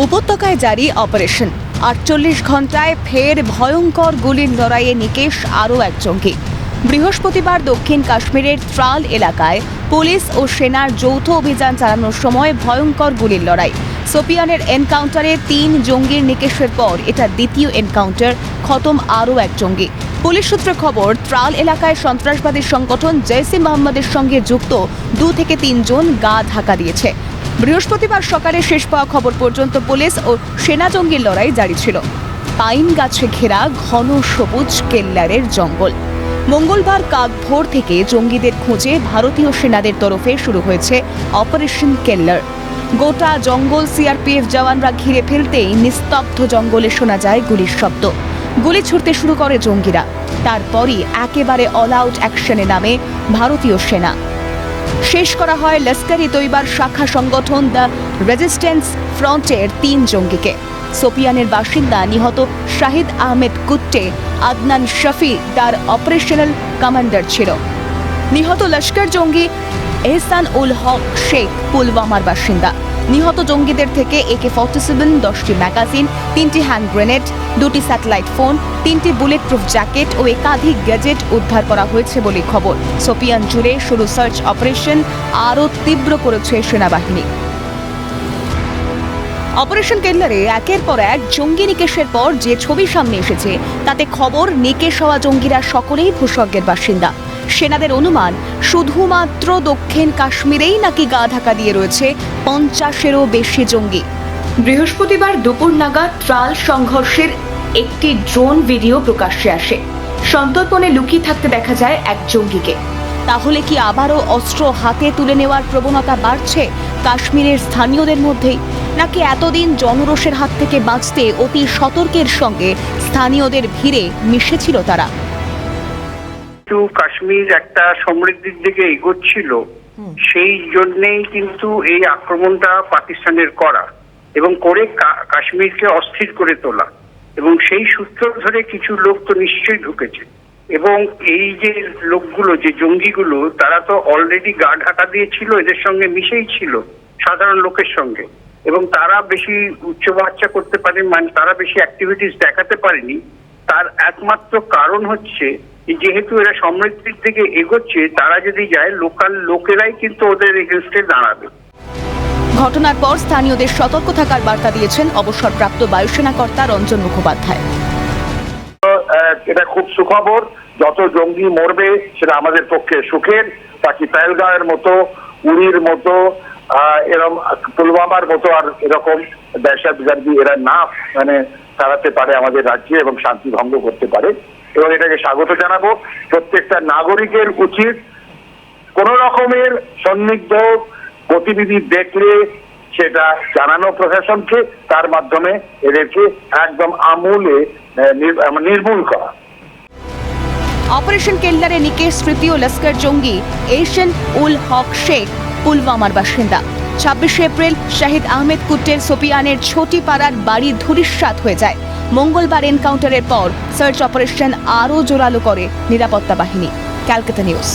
উপত্যকায় জারি অপারেশন ৪৮ ঘণ্টায় ফের ভয়ঙ্কর গুলির লড়াইয়ে নিকেশ আরও এক জঙ্গি। বৃহস্পতিবার দক্ষিণ কাশ্মীরের ত্রাল এলাকায় পুলিশ ও সেনার যৌথ অভিযান চালানোর সময় ভয়ঙ্কর গুলির লড়াই। সোপিয়ানের এনকাউন্টারে ৩ জঙ্গির নিকেশের পর এটা দ্বিতীয় এনকাউন্টার, খতম আরও এক জঙ্গি। পুলিশ সূত্রে খবর, ত্রাল এলাকায় সন্ত্রাসবাদী সংগঠন জৈশ-ই মোহাম্মদের সঙ্গে যুক্ত ২ থেকে ৩ জন গা ঢাকা দিয়েছে। বৃহস্পতিবার সকালে শেষ পাওয়া খবর পর্যন্ত পুলিশ ও সেনা জঙ্গির লড়াই জারি ছিল। পাইন গাছে ঘেরা ঘন সবুজ কেল্লারের জঙ্গল। মঙ্গলবার কাক ভোর থেকে জঙ্গিদের খুঁজে ভারতীয় সেনাদের তরফে শুরু হয়েছে অপারেশন কেল্লার। গোটা জঙ্গল সিআরপিএফ জওয়ানরা ঘিরে ফেলতেই নিস্তব্ধ জঙ্গলে শোনা যায় গুলির শব্দ। গুলি ছুড়তে শুরু করে জঙ্গিরা। তারপরই একেবারে অল আউট অ্যাকশনে নামে ভারতীয় সেনা। শেষ করা হয় লস্কর-ই-তৈবার শাখা সংগঠন দ্য রেজিস্ট্যান্স ফ্রন্টের ৩ জঙ্গিকে। সোপিয়ানের বাসিন্দা নিহত শাহিদ আহমেদ কুট্টে আদনান শফি তার অপারেশনাল কমান্ডার ছিল। নিহত লস্কর জঙ্গি এহসান উল হক শেখ পুলওয়ামার বাসিন্দা। নিহত জঙ্গিদের থেকে AK-47, 10টি ম্যাগাজিন, 3টি হ্যান্ড গ্রেনেড, 2টি স্যাটেলাইট ফোন, 3টি বুলেট প্রুফ জ্যাকেট ও একাধিক গ্যাজেট উদ্ধার করা হয়েছে বলে খবর। সোপিয়ান জুড়ে শুরু সার্চ অপারেশন আরও তীব্র করেছে সেনাবাহিনী। অপারেশন কেল্লারে একের পর এক জঙ্গি নিকেশের পর যে ছবি সামনে এসেছে তাতে খবর, নিকেশ হওয়া জঙ্গিরা সকলেই ভূস্বর্গের বাসিন্দা। সেনাদের অনুমান, শুধুমাত্র দক্ষিণ কাশ্মীরেই নাকি গা ঢাকা দিয়ে রয়েছে ৫০-এরও বেশি জঙ্গি। বৃহস্পতিবার দুপুর নাগাদ ত্রাল সংঘর্ষের একটি ড্রোন ভিডিও প্রকাশ্যে আসে। সন্তর্পণে লুকিয়ে থাকতে দেখা যায় এক জঙ্গিকে। তাহলে কি আবারও অস্ত্র হাতে তুলে নেওয়ার প্রবণতা বাড়ছে কাশ্মীরের স্থানীয়দের মধ্যেই, নাকি এতদিন জনরোষের হাত থেকে বাঁচতে অতি সতর্কের সঙ্গে স্থানীয়দের ভিড়ে মিশেছিল তারা? কাশ্মীর একটা সমৃদ্ধির দিকে এগোচ্ছিল, সেই জন্যেই কিন্তু এই আক্রমণটা পাকিস্তানের করা এবং করে কাশ্মীরকে অস্থির করে তোলা। এবং সেই সূত্র ধরে কিছু লোক তো নিশ্চয়ই ঢুকেছে। এবং এই যে লোকগুলো, যে জঙ্গিগুলো, তারা তো অলরেডি গা ঢাকা দিয়েছিল, এদের সঙ্গে মিশেই ছিল সাধারণ লোকের সঙ্গে। এবং তারা বেশি উচ্চবাচ্চা করতে পারেনি, মানে তারা বেশি অ্যাক্টিভিটিস দেখাতে পারেনি। তার একমাত্র কারণ হচ্ছে যেহেতু এরা সমৃদ্ধির দিকে এগোচ্ছে, তারা যদি যায় লোকাল লোকেরাই কিন্তু ওদের এগেনস্টে দাঁড়াবে। ঘটনার পর স্থানীয়দের সতর্ক থাকার বার্তা দিয়েছেন অবসরপ্রাপ্ত বায়ুসেনা কর্তা রঞ্জন মুখোপাধ্যায়। এটা খুব সুখবর। যত জঙ্গি মরবে সেটা আমাদের পক্ষে সুখের। তাকে পেহেলগাঁওয়ের মতো, উরির মতো, এরকম পুলওয়ামার মতো আর এরকম দহশতগর্দী এরা না চালাতে পারে আমাদের রাজ্যে এবং শান্তি ভঙ্গ করতে পারে। এবং এটাকে স্বাগত জানাবো। প্রত্যেকটা নাগরিকের উচিত কোন রকমের সন্দিগ্ধ গতিবিধি দেখলে সেটা জানানো প্রশাসনকে, তার মাধ্যমে এদেরকে একদম আমূলে নির্মূল করা। অপারেশন কেল্লারে নিকেশ তৃতীয় লস্কর জঙ্গি এহসান উল হক শেখ পুলওয়ামার বাসিন্দা। ২৬শে এপ্রিল শাহিদ আহমেদ কুট্টের সোপিয়ানের ছোটি পাড়ার বাড়ি ধূলিসাৎ হয়ে যায়। মঙ্গলবার এনকাউন্টারের পর সার্চ অপারেশন আরও জোরালো করে নিরাপত্তা বাহিনী। ক্যালকাটা নিউজ।